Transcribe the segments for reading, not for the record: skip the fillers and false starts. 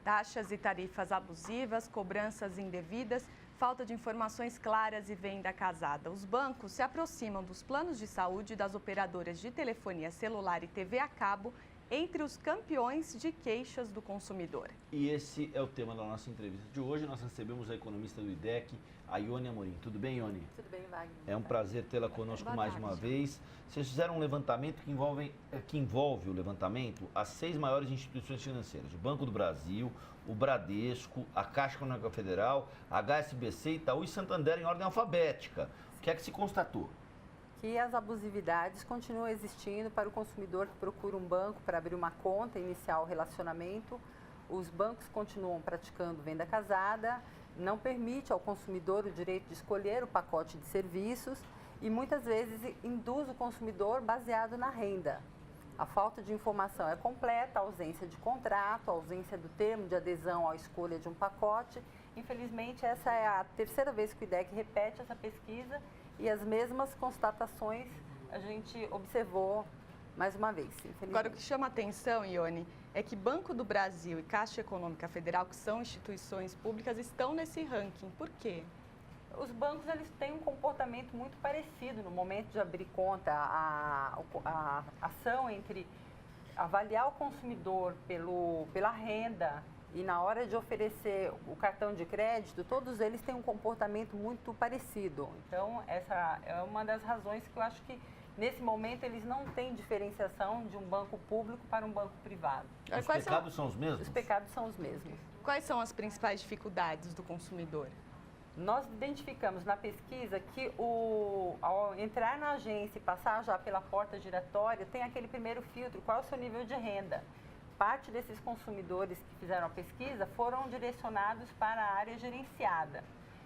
Taxas e tarifas abusivas, cobranças indevidas, falta de informações claras e venda casada. Os bancos se aproximam dos planos de saúde das operadoras de telefonia celular e TV a cabo entre os campeões de queixas do consumidor. E esse é o tema da nossa entrevista de hoje. Nós recebemos a economista do IDEC, a Ione Amorim. Tudo bem, Ione? Tudo bem, Wagner. É um prazer tê-la conosco mais uma vez. Vocês fizeram um levantamento que envolve o levantamento as 6 maiores instituições financeiras. O Banco do Brasil, o Bradesco, a Caixa Econômica Federal, a HSBC, Itaú e Santander em ordem alfabética. O que é que se constatou? Que as abusividades continuam existindo para o consumidor que procura um banco para abrir uma conta e iniciar o relacionamento. Os bancos continuam praticando venda casada, não permite ao consumidor o direito de escolher o pacote de serviços e muitas vezes induz o consumidor baseado na renda. A falta de informação é completa, a ausência de contrato, a ausência do termo de adesão à escolha de um pacote. Infelizmente, essa é a terceira vez que o IDEC repete essa pesquisa e as mesmas constatações a gente observou mais uma vez, infelizmente. Agora, o que chama a atenção, Ione, é que Banco do Brasil e Caixa Econômica Federal, que são instituições públicas, estão nesse ranking. Por quê? Os bancos eles têm um comportamento muito parecido no momento de abrir conta. A ação entre avaliar o consumidor pela renda e na hora de oferecer o cartão de crédito, todos eles têm um comportamento muito parecido. Então, essa é uma das razões que eu acho que, nesse momento, eles não têm diferenciação de um banco público para um banco privado. Os pecados são os mesmos? Os pecados são os mesmos. Quais são as principais dificuldades do consumidor? Nós identificamos na pesquisa que ao entrar na agência e passar já pela porta giratória, tem aquele primeiro filtro, qual é o seu nível de renda? Parte desses consumidores que fizeram a pesquisa foram direcionados para a área gerenciada.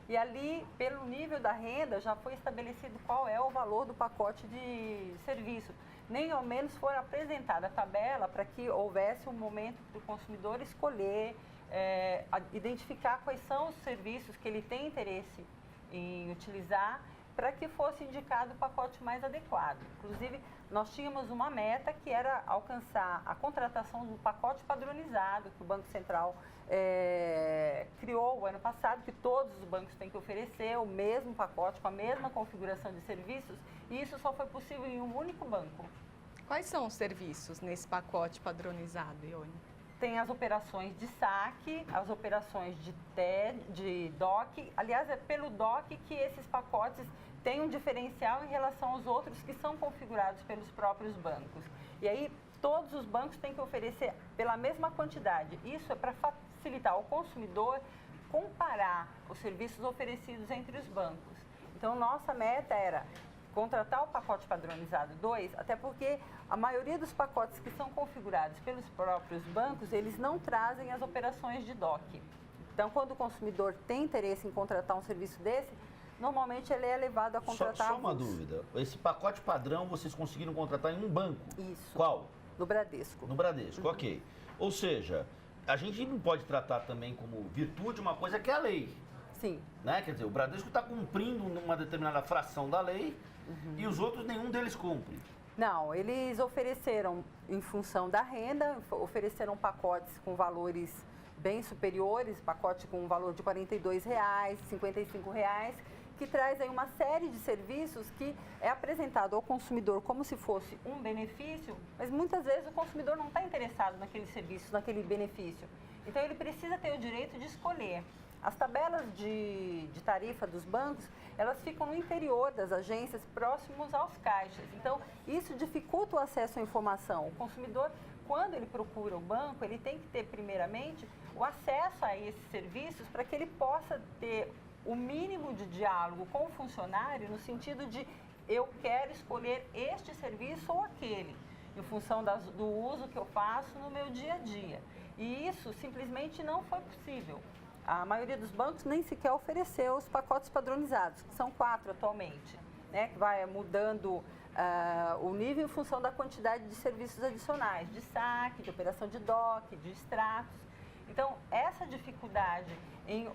E ali, pelo nível da renda, já foi estabelecido qual é o valor do pacote de serviço. Nem ao menos foi apresentada a tabela para que houvesse um momento para o consumidor escolher, identificar quais são os serviços que ele tem interesse em utilizar para que fosse indicado o pacote mais adequado. Inclusive, nós tínhamos uma meta que era alcançar a contratação do pacote padronizado que o Banco Central criou o ano passado, que todos os bancos têm que oferecer o mesmo pacote, com a mesma configuração de serviços, e isso só foi possível em um único banco. Quais são os serviços nesse pacote padronizado, Ione? Tem as operações de saque, as operações de DOC. Aliás, é pelo DOC que esses pacotes têm um diferencial em relação aos outros que são configurados pelos próprios bancos. E aí, todos os bancos têm que oferecer pela mesma quantidade. Isso é para facilitar ao consumidor comparar os serviços oferecidos entre os bancos. Então, nossa meta era contratar o pacote padronizado 2, até porque a maioria dos pacotes que são configurados pelos próprios bancos, eles não trazem as operações de DOC. Então, quando o consumidor tem interesse em contratar um serviço desse, normalmente ele é levado a contratar... Só uma dúvida, esse pacote padrão vocês conseguiram contratar em um banco? Isso. Qual? No Bradesco. No Bradesco, ok. Ou seja, a gente não pode tratar também como virtude uma coisa que é a lei. Sim. Né? Quer dizer, o Bradesco está cumprindo uma determinada fração da lei e os outros, nenhum deles cumpre. Não, eles ofereceram, em função da renda, ofereceram pacotes com valores bem superiores, pacote com um valor de R$ 42, R$ 55, que traz aí uma série de serviços que é apresentado ao consumidor como se fosse um benefício, mas muitas vezes o consumidor não está interessado naquele serviço, naquele benefício. Então ele precisa ter o direito de escolher. As tabelas de tarifa dos bancos, elas ficam no interior das agências, próximos aos caixas. Então, isso dificulta o acesso à informação. O consumidor, quando ele procura o banco, ele tem que ter, primeiramente, o acesso a esses serviços para que ele possa ter o mínimo de diálogo com o funcionário, no sentido de eu quero escolher este serviço ou aquele, em função do uso que eu faço no meu dia a dia. E isso simplesmente não foi possível. A maioria dos bancos nem sequer ofereceu os pacotes padronizados, que são 4 atualmente, né, que vai mudando o nível em função da quantidade de serviços adicionais, de saque, de operação de DOC, de extratos. Então, essa dificuldade em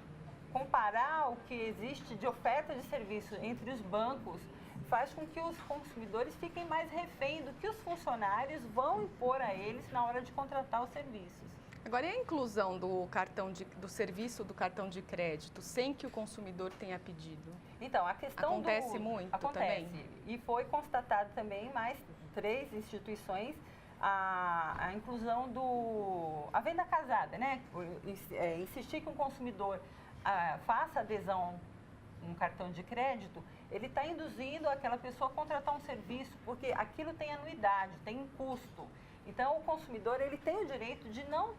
comparar o que existe de oferta de serviço entre os bancos faz com que os consumidores fiquem mais refém do que os funcionários vão impor a eles na hora de contratar os serviços. Agora, e a inclusão do do serviço do cartão de crédito, sem que o consumidor tenha pedido? Então, a questão Acontece muito acontece, também? E foi constatado também em mais 3 instituições a inclusão a venda casada, né? Insistir que um consumidor faça adesão a um cartão de crédito, ele está induzindo aquela pessoa a contratar um serviço, porque aquilo tem anuidade, tem um custo. Então, o consumidor ele tem o direito de não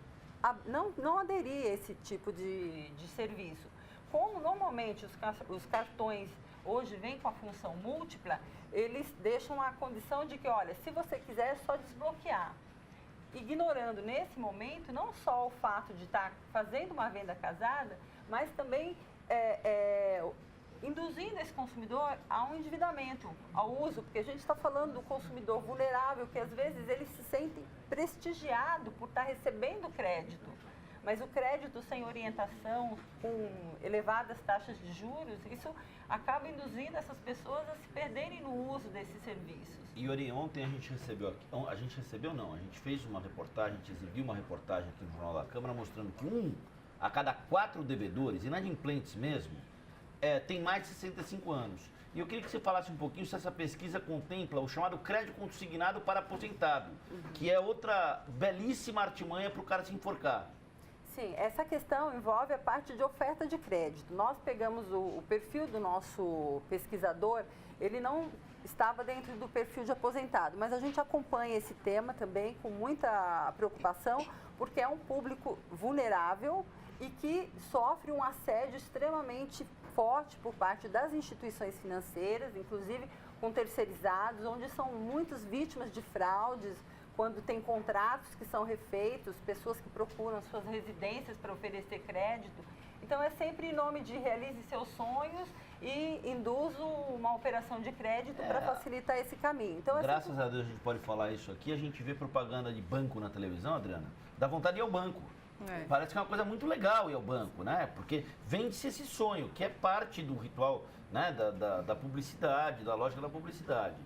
aderir a esse tipo de serviço. Como normalmente os cartões hoje vêm com a função múltipla, eles deixam a condição de que, olha, se você quiser é só desbloquear. Ignorando nesse momento não só o fato de estar fazendo uma venda casada, mas também induzindo esse consumidor a um endividamento, ao uso, porque a gente está falando do consumidor vulnerável, que às vezes ele se sente prestigiado por estar recebendo crédito, mas o crédito sem orientação, com elevadas taxas de juros, isso acaba induzindo essas pessoas a se perderem no uso desses serviços. E ontem a gente fez uma reportagem, a gente exibiu uma reportagem aqui no Jornal da Câmara mostrando que 1 a cada 4 devedores, inadimplentes mesmo, tem mais de 65 anos. E eu queria que você falasse um pouquinho se essa pesquisa contempla o chamado crédito consignado para aposentado, que é outra belíssima artimanha para o cara se enforcar. Sim, essa questão envolve a parte de oferta de crédito. Nós pegamos o perfil do nosso pesquisador, ele não estava dentro do perfil de aposentado, mas a gente acompanha esse tema também com muita preocupação, porque é um público vulnerável e que sofre um assédio extremamente forte por parte das instituições financeiras, inclusive com terceirizados, onde são muitas vítimas de fraudes, quando tem contratos que são refeitos, pessoas que procuram suas residências para oferecer crédito. Então, é sempre em nome de realize seus sonhos e induzo uma operação de crédito para facilitar esse caminho. Então, graças a Deus a gente pode falar isso aqui, a gente vê propaganda de banco na televisão, Adriana, dá vontade de ir ao banco. Parece que é uma coisa muito legal ir ao banco, né? Porque vende-se esse sonho, que é parte do ritual, né? da publicidade, da lógica da publicidade.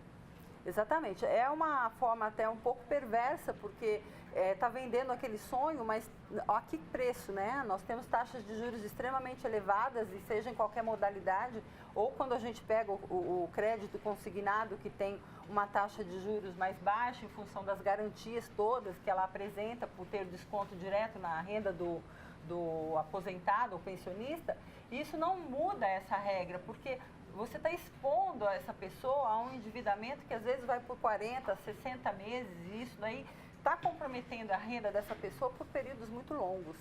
Exatamente. É uma forma até um pouco perversa, porque está vendendo aquele sonho, mas a que preço, né? Nós temos taxas de juros extremamente elevadas, e seja em qualquer modalidade, ou quando a gente pega o crédito consignado, que tem uma taxa de juros mais baixa em função das garantias todas que ela apresenta por ter desconto direto na renda do aposentado ou pensionista, isso não muda essa regra, porque você está expondo essa pessoa a um endividamento que às vezes vai por 40, 60 meses, e isso daí está comprometendo a renda dessa pessoa por períodos muito longos.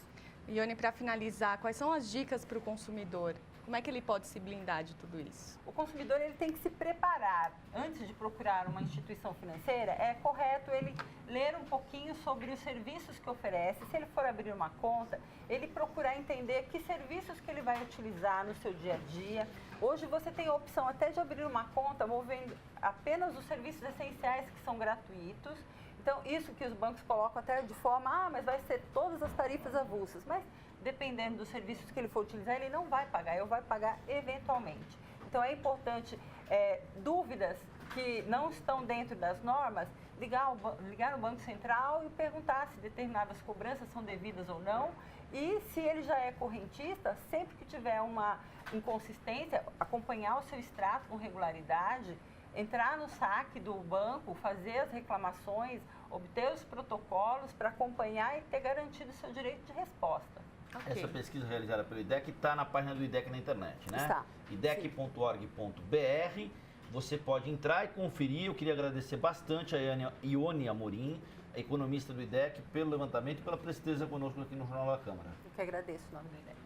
Ione, para finalizar, quais são as dicas para o consumidor? Como é que ele pode se blindar de tudo isso? O consumidor ele tem que se preparar. Antes de procurar uma instituição financeira, é correto ele ler um pouquinho sobre os serviços que oferece. Se ele for abrir uma conta, ele procurar entender que serviços que ele vai utilizar no seu dia a dia. Hoje você tem a opção até de abrir uma conta movendo apenas os serviços essenciais que são gratuitos. Então, isso que os bancos colocam até de forma, mas vai ser todas as tarifas avulsas. Mas, dependendo dos serviços que ele for utilizar, ele não vai pagar, ele vai pagar eventualmente. Então, é importante, dúvidas que não estão dentro das normas, ligar no Banco Central e perguntar se determinadas cobranças são devidas ou não. E se ele já é correntista, sempre que tiver uma inconsistência, acompanhar o seu extrato com regularidade, entrar no saque do banco, fazer as reclamações, obter os protocolos para acompanhar e ter garantido o seu direito de resposta. Okay. Essa pesquisa realizada pelo IDEC está na página do IDEC na internet, né? Está. idec.org.br. Você pode entrar e conferir. Eu queria agradecer bastante a Ione Amorim, economista do IDEC, pelo levantamento e pela presteza conosco aqui no Jornal da Câmara. Eu que agradeço, em nome do IDEC.